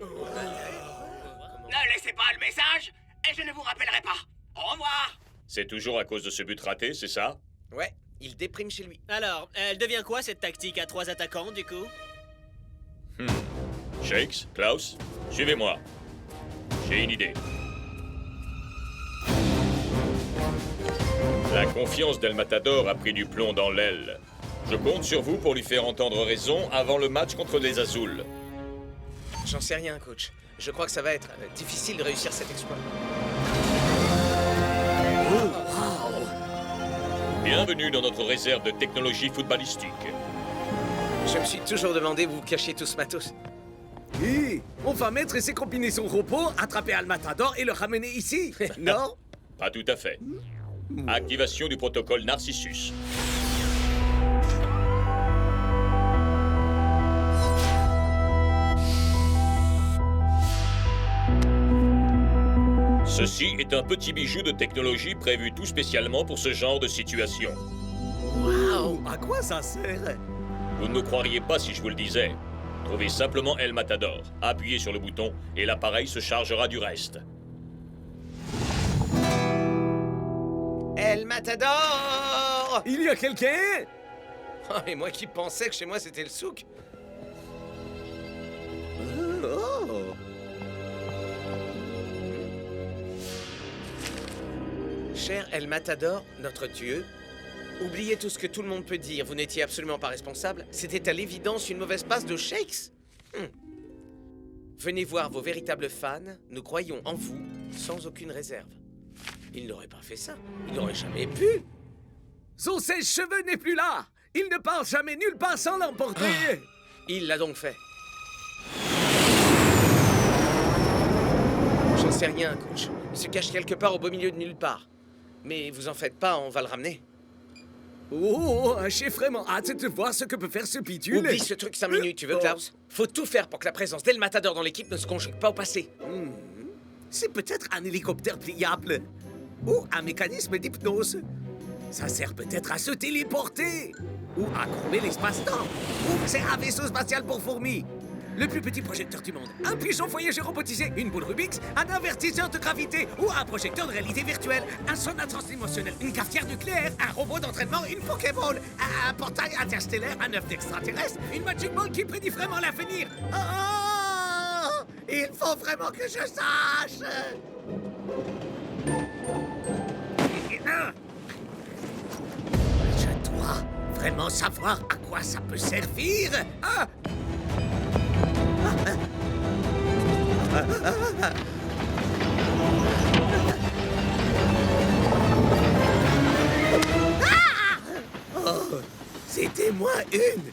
Ne laissez pas le message et je ne vous rappellerai pas. Au revoir. C'est toujours à cause de ce but raté, c'est ça? Ouais, il déprime chez lui. Alors, elle devient quoi cette tactique à 3 attaquants du coup? Shakes, Klaus, suivez-moi. J'ai une idée. La confiance d'El Matador a pris du plomb dans l'aile. Je compte sur vous pour lui faire entendre raison avant le match contre les Azouls. J'en sais rien, coach. Je crois que ça va être difficile de réussir cet exploit. Bienvenue dans notre réserve de technologie footballistique. Je me suis toujours demandé où vous cachiez tout ce matos. Hé, on va mettre ces combinaisons robots, attraper Al Matador et le ramener ici, non? Pas tout à fait. Activation du protocole Narcissus. Ceci est un petit bijou de technologie prévu tout spécialement pour ce genre de situation. Waouh, à quoi ça sert? Vous ne me croiriez pas si je vous le disais. Trouvez simplement El Matador, appuyez sur le bouton et l'appareil se chargera du reste. El Matador! Il y a quelqu'un? Oh, et moi qui pensais que chez moi c'était le souk. Oh. Cher El Matador, notre dieu, oubliez tout ce que tout le monde peut dire, vous n'étiez absolument pas responsable. C'était à l'évidence une mauvaise passe de Shakes. Venez voir vos véritables fans. Nous croyons en vous sans aucune réserve. Il n'aurait pas fait ça. Il n'aurait jamais pu. Son sèche-cheveux n'est plus là. Il ne part jamais nulle part sans l'emporter. Il l'a donc fait. J'en sais rien, coach. Il se cache quelque part au beau milieu de nulle part. Mais vous en faites pas, on va le ramener. Oh, j'ai vraiment hâte de voir ce que peut faire ce bidule. Oublie ce truc 5 minutes, tu veux, Klaus? Faut tout faire pour que la présence d'El Matador dans l'équipe ne se conjugue pas au passé. C'est peut-être un hélicoptère pliable. Ou un mécanisme d'hypnose. Ça sert peut-être à se téléporter. Ou à courber l'espace-temps. Ou c'est un vaisseau spatial pour fourmis. Le plus petit projecteur du monde. Un pigeon voyageur robotisé, une boule Rubik's, un avertisseur de gravité ou un projecteur de réalité virtuelle, un sonar transdimensionnel, une cafetière nucléaire, un robot d'entraînement, une Pokéball, un portail interstellaire, un œuf d'extraterrestre, une Magic Ball qui prédit vraiment l'avenir. Oh, il faut vraiment que je sache. Je dois vraiment savoir à quoi ça peut servir. Ah! Oh, c'était moi une.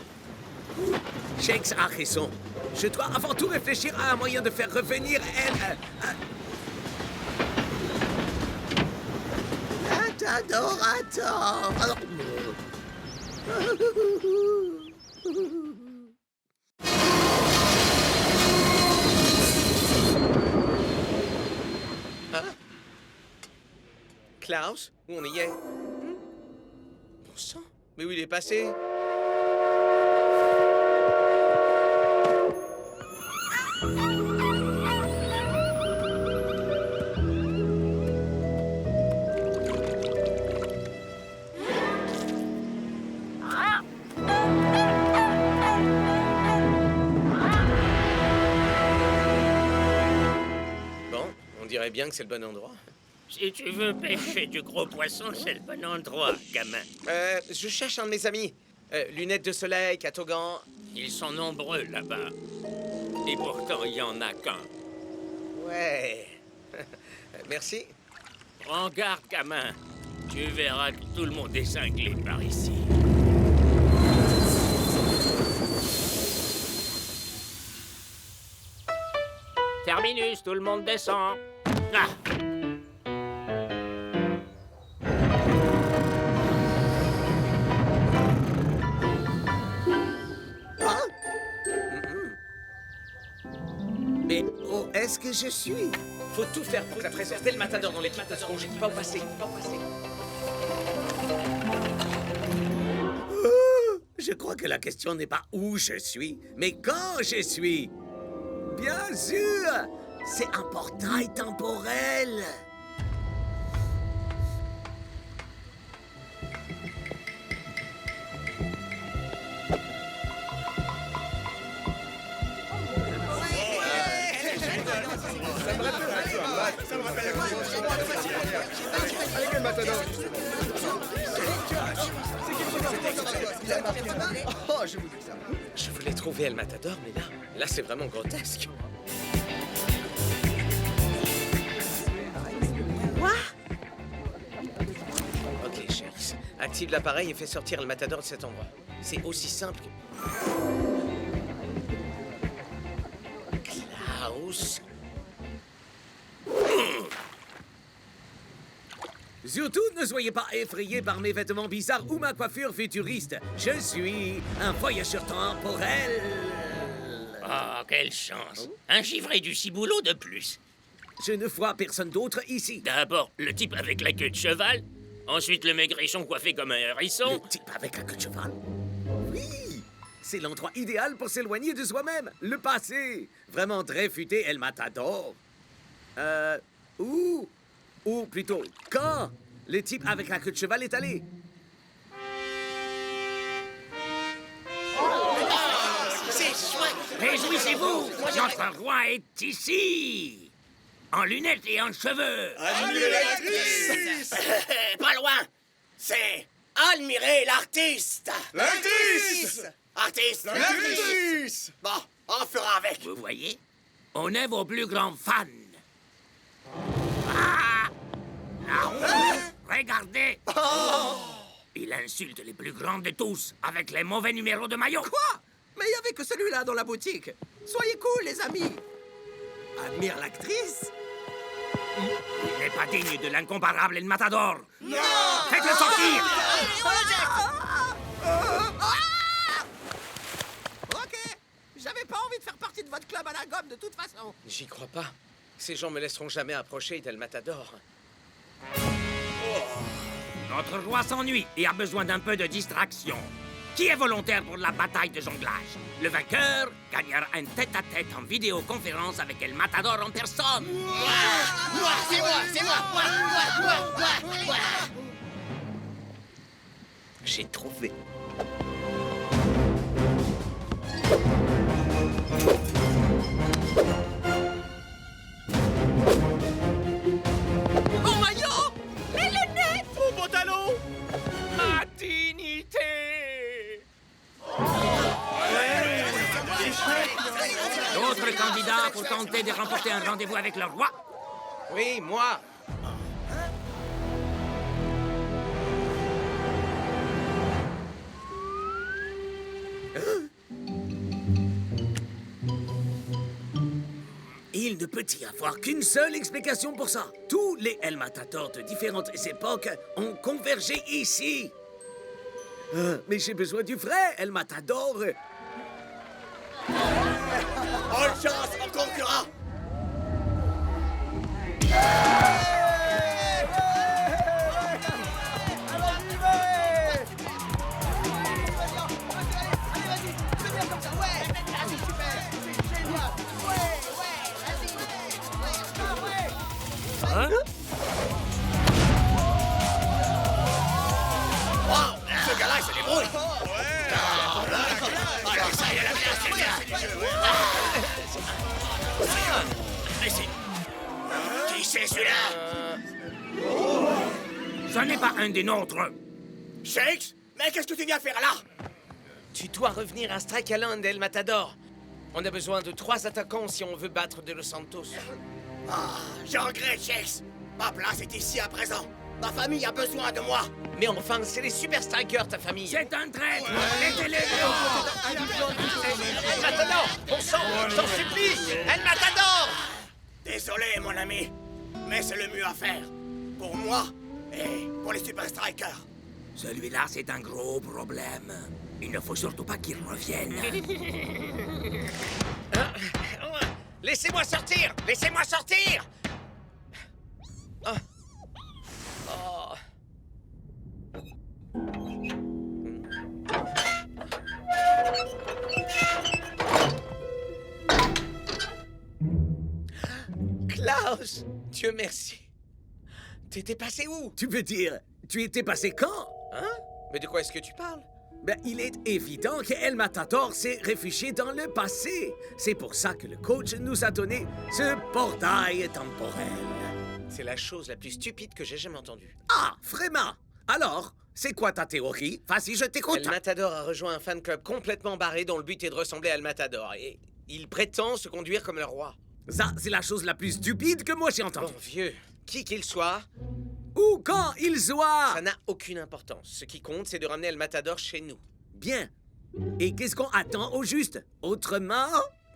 Shakes a raison. Je dois avant tout réfléchir à un moyen de faire revenir elle. Adorator. Klaus, où on y est? Bon sang, mais où il est passé? Bon, on dirait bien que c'est le bon endroit. Si tu veux pêcher du gros poisson, c'est le bon endroit, gamin. Je cherche un de mes amis. Lunettes de soleil, catogan. Ils sont nombreux là-bas. Et pourtant, il y en a qu'un. Ouais. Merci. Prends garde, gamin. Tu verras que tout le monde est cinglé par ici. Terminus, tout le monde descend. Ah! Mais où est-ce que je suis? Faut tout faire pour que la présence d'El Matador dans l'équipe ne se conjugue pas au passé. Je crois que la question n'est pas où je suis, mais quand je suis. Bien sûr, c'est un portail temporel. Je voulais trouver El Matador, mais là c'est vraiment grotesque. Quoi? Ok, Shakes. Active l'appareil et fais sortir El Matador de cet endroit. C'est aussi simple que... Klaus... Surtout, ne soyez pas effrayés par mes vêtements bizarres ou ma coiffure futuriste. Je suis un voyageur temporel. Oh, quelle chance. Un givré du ciboulot de plus. Je ne vois personne d'autre ici. D'abord, le type avec la queue de cheval. Ensuite, le maigrichon coiffé comme un hérisson. Le type avec la queue de cheval? Oui! C'est l'endroit idéal pour s'éloigner de soi-même. Le passé. Vraiment très futé, El Matador. Ou plutôt, quand le type avec la queue de cheval est allé. C'est chouette. Réjouissez-vous, notre roi est ici. En lunettes et en cheveux. Admiratrice. Pas loin. C'est admirer l'artiste. L'artiste. Artiste. L'artiste. Bon, on fera avec. Vous voyez? On est vos plus grands fans. Ah! La honte! Regardez! Il insulte les plus grands de tous avec les mauvais numéros de maillot. Quoi? Mais il n'y avait que celui-là dans la boutique. Soyez cool, les amis. Admire l'actrice? Il n'est pas digne de l'incomparable El Matador. Non! Faites-le sortir! Ok. J'avais pas envie de faire partie de votre club à la gomme de toute façon. J'y crois pas. Ces gens me laisseront jamais approcher d'El Matador. Notre roi s'ennuie et a besoin d'un peu de distraction. Qui est volontaire pour la bataille de jonglage? Le vainqueur gagnera un tête-à-tête en vidéoconférence avec El Matador en personne. Moi, c'est moi. J'ai trouvé. Mon maillot! Mes lunettes! Mon pantalon! Ma dignité! D'autres candidats pour tenter de remporter un rendez-vous avec le roi? Oui, moi. Il ne peut y avoir qu'une seule explication pour ça. Tous les El Matador de différentes époques ont convergé ici. Mais j'ai besoin du vrai El Matador. Bonne chance, mon concurrent! Hein? Wow! Ce gars-là, il se débrouille! Mais c'est... Qui c'est celui-là? Ce n'est pas un des nôtres. Shakes? Mais qu'est-ce que tu viens faire là? Tu dois revenir à Strike Island, El Matador. On a besoin de 3 attaquants si on veut battre De Los Santos. Ah, je regrette, Shakes. Ma place est ici à présent. Ma famille a besoin de moi. Mais enfin, c'est les Super Strikers, ta famille. C'est un traître. Mettez-le El Matador, bon sang, je t'en supplie. El Matador! Désolé, mon ami, mais c'est le mieux à faire. Pour moi et pour les Super Strikers. Celui-là, c'est un gros problème. Il ne faut surtout pas qu'il revienne. Laissez-moi sortir! Laissez-moi sortir! Ah. Oh. Klaus! Dieu merci. T'étais passé où? Tu veux dire, tu étais passé quand? Hein? Mais de quoi est-ce que tu parles? Ben, il est évident que El Matador s'est réfugié dans le passé. C'est pour ça que le coach nous a donné ce portail temporel. C'est la chose la plus stupide que j'ai jamais entendue. Ah, vraiment? Alors, c'est quoi ta théorie? Vas-y, je t'écoute. El Matador a rejoint un fan club complètement barré dont le but est de ressembler à El Matador. Et il prétend se conduire comme le roi. Ça, c'est la chose la plus stupide que moi j'ai entendue. Bon, vieux, qui qu'il soit... Ou quand il soit... Ça n'a aucune importance. Ce qui compte, c'est de ramener El Matador chez nous. Bien. Et qu'est-ce qu'on attend au juste? Autrement?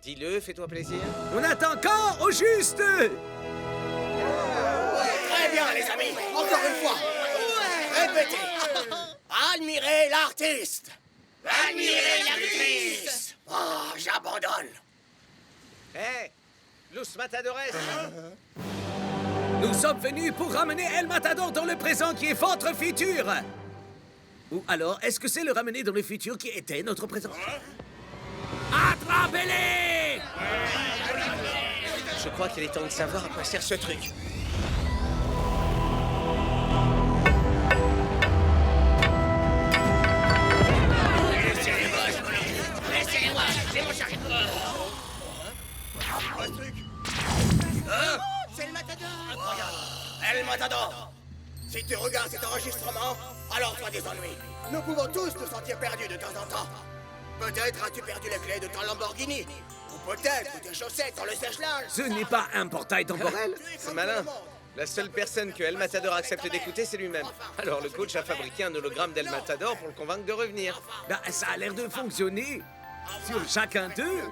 Dis-le, fais-toi plaisir. On attend quand au juste? Très bien, les amis. Encore une fois. Répétez. Admirez l'artiste. Admirez l'actrice. Oh, j'abandonne. Hé, Los Matadores. Nous sommes venus pour ramener El Matador dans le présent qui est votre futur. Ou alors, est-ce que c'est le ramener dans le futur qui était notre présent? Attrapez-les! Je crois qu'il est temps de savoir à quoi sert ce truc. Laissez-les-moi, c'est mon chargé. C'est le Matador! Incroyable! El Matador! Si tu regardes cet enregistrement, alors tu as des ennuis. Nous pouvons tous nous sentir perdus de temps en temps. Peut-être as-tu perdu les clés de ton Lamborghini. Ou peut-être des chaussettes dans le sèche-linge. Ce n'est pas un portail temporel. C'est malin. La seule personne que El Matador accepte d'écouter, c'est lui-même. Alors le coach a fabriqué un hologramme d'El Matador pour le convaincre de revenir. Ben, ça a l'air de fonctionner. Sur chacun d'eux. Peut-être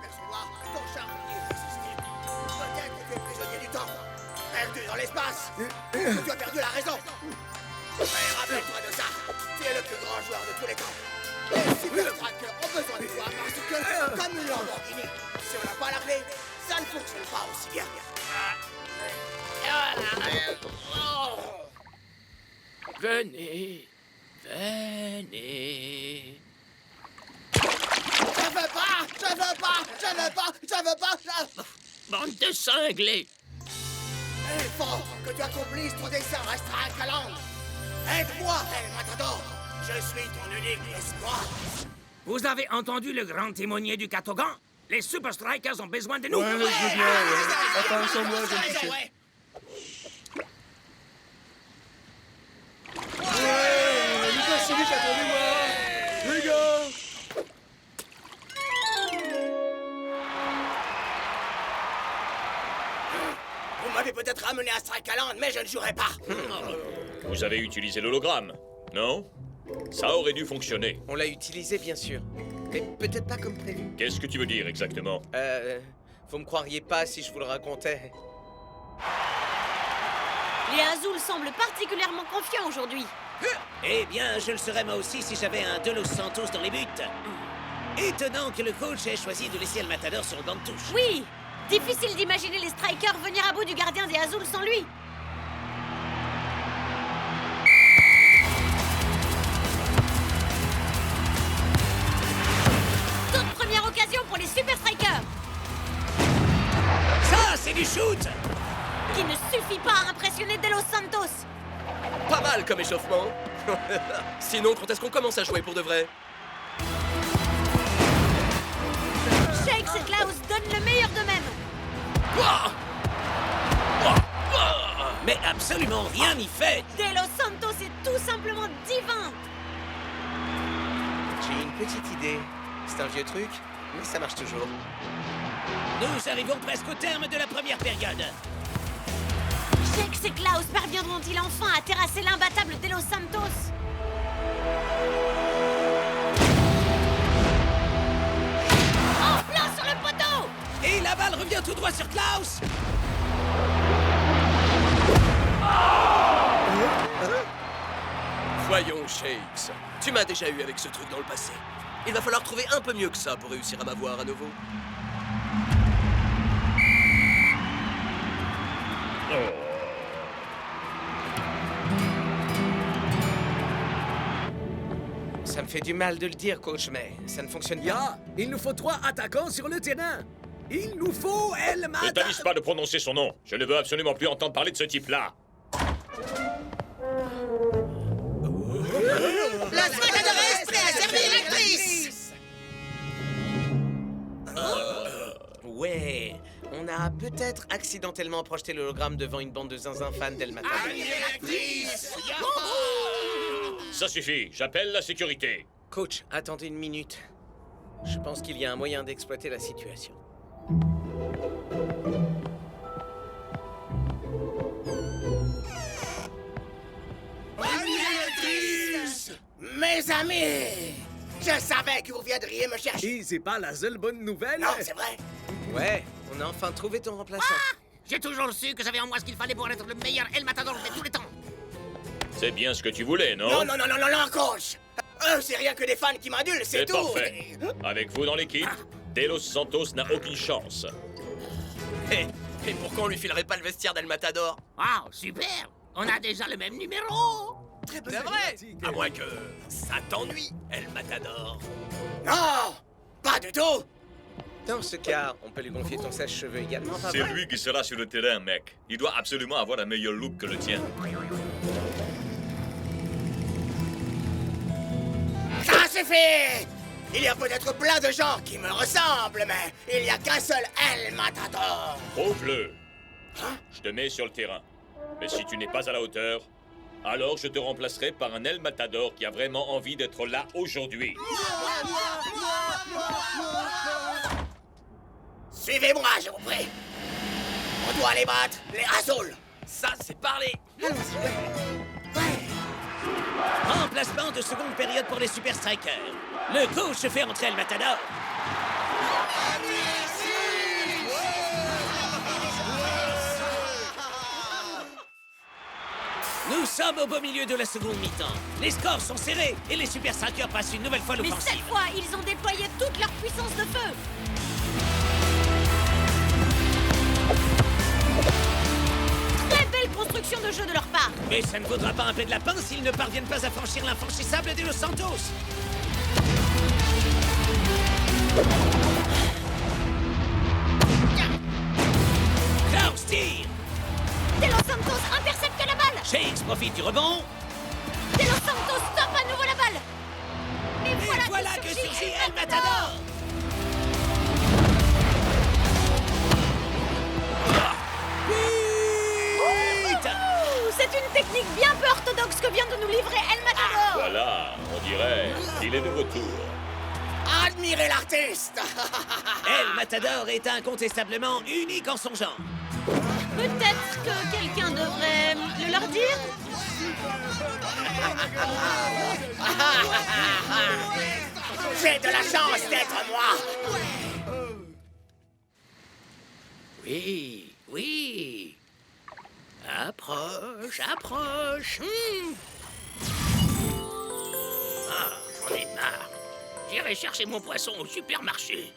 que tu es prisonnier du temps. Perdu dans l'espace. Ou que tu as perdu la raison. Mais rappelle-toi de ça. Tu es le plus grand joueur de tous les temps. Les Super Strikers ont besoin de toi parce que, comme une Lamborghini, si on n'a pas la clé, ça ne fonctionne pas aussi bien. Venez, venez. Je veux pas, je veux pas, je veux pas, je veux pas, Bande de cinglés. Il faut que tu accomplisses ton dessein restera incalant. Aide-moi, El Matador. Je suis ton unique espoir. Vous avez entendu le grand témoignier du Katogan? Les Super Strikers ont besoin de nous. Ouais, je veux bien, ouais. Enfin, sans moi, je me touche. Ouais, les gars, c'est vite, attendez-moi. Les gars. Vous m'avez peut-être ramené à Strikeland, mais je ne jouerai pas. Vous avez utilisé l'hologramme, non? Ça aurait dû fonctionner. On l'a utilisé, bien sûr. Mais peut-être pas comme prévu. Qu'est-ce que tu veux dire exactement? Vous me croiriez pas si je vous le racontais. Les Azul semblent particulièrement confiants aujourd'hui. Eh bien, je le serais moi aussi si j'avais un De Los Santos dans les buts. Étonnant que le coach ait choisi de laisser El Matador sur le banc de touche. Oui, difficile d'imaginer les Strikers venir à bout du gardien des Azul sans lui. Toute première occasion pour les Super Strikers. Ça, c'est du shoot! Qui ne suffit pas à impressionner De Los Santos. Pas mal comme échauffement. Sinon, quand est-ce qu'on commence à jouer pour de vrai? Shakes et Klaus donnent le meilleur d'eux-mêmes. Mais absolument rien n'y fait! De Los Santos est tout simplement divin. J'ai une petite idée. C'est un vieux truc, mais ça marche toujours. Nous arrivons presque au terme de la première période. Shakes et Klaus parviendront-ils enfin à terrasser l'imbattable De Los Santos? En plein sur le poteau! Et la balle revient tout droit sur Klaus! Voyons, Shakes. Tu m'as déjà eu avec ce truc dans le passé. Il va falloir trouver un peu mieux que ça pour réussir à m'avoir à nouveau. Ça me fait du mal de le dire, coach, mais ça ne fonctionne pas. Ya, il nous faut 3 attaquants sur le terrain. Il nous faut El Ne Matador. t'avise pas de prononcer son nom. Je ne veux absolument plus entendre parler de ce type-là. La Matador est prêt à servir l'actrice. Ouais, on a peut-être accidentellement projeté l'hologramme devant une bande de zinzin fans d'El Matador. Ça suffit, j'appelle la sécurité. Coach, attendez une minute. Je pense qu'il y a un moyen d'exploiter la situation. Mes amis, je savais que vous viendriez me chercher. Et c'est pas la seule bonne nouvelle. Non, c'est vrai. Ouais, on a enfin trouvé ton remplaçant. J'ai toujours su que j'avais en moi ce qu'il fallait pour être le meilleur El Matador de tous les temps. C'est bien ce que tu voulais, non? Non, non, non, non, non, non, coach. Eux, c'est rien que des fans qui m'adulent, c'est tout. Parfait. Avec vous dans l'équipe, De Los Santos n'a aucune chance. Et pourquoi on lui filerait pas le vestiaire d'El Matador? Wow, super. On a déjà le même numéro. C'est vrai. À moins que ça t'ennuie, El Matador. Non, pas du tout. Dans ce cas, on peut lui confier ton sèche-cheveux également, pas C'est vrai? lui qui sera sur le terrain, mec. Il doit absolument avoir un meilleur look que le tien. Ça suffit. Il y a peut-être plein de gens qui me ressemblent, mais il n'y a qu'un seul El Matador. Prouve-le. Je te mets sur le terrain. Mais si tu n'es pas à la hauteur, alors je te remplacerai par un El Matador qui a vraiment envie d'être là aujourd'hui. Suivez-moi, je vous prie. On doit aller battre les Azul. Ça, c'est parlé. Remplacement de seconde période pour les Super Strikers. Le coach fait entrer El Matador. Nous sommes au beau milieu de la seconde mi-temps. Les scores sont serrés et les Super Strikers passent une nouvelle fois Mais l'offensive. cette fois, ils ont déployé toute leur puissance de feu. Très belle construction de jeu de leur part. Mais ça ne vaudra pas un peu de lapin s'ils ne parviennent pas à franchir l'infranchissable des Los Santos. Klaus tire. De Los Santos intercepte la balle. Shakes profite du rebond. De Los Santos stoppe à nouveau la balle. Et voilà, que surgit El Matador. C'est une technique bien peu orthodoxe que vient de nous livrer El Matador. Voilà, on dirait qu'il est de retour. Admirez l'artiste. El Matador est incontestablement unique en son genre. Peut-être que quelqu'un devrait le leur dire. J'ai de la chance d'être moi. Oui, oui. Approche, approche. Ah, j'en ai marre. J'irai chercher mon poisson au supermarché.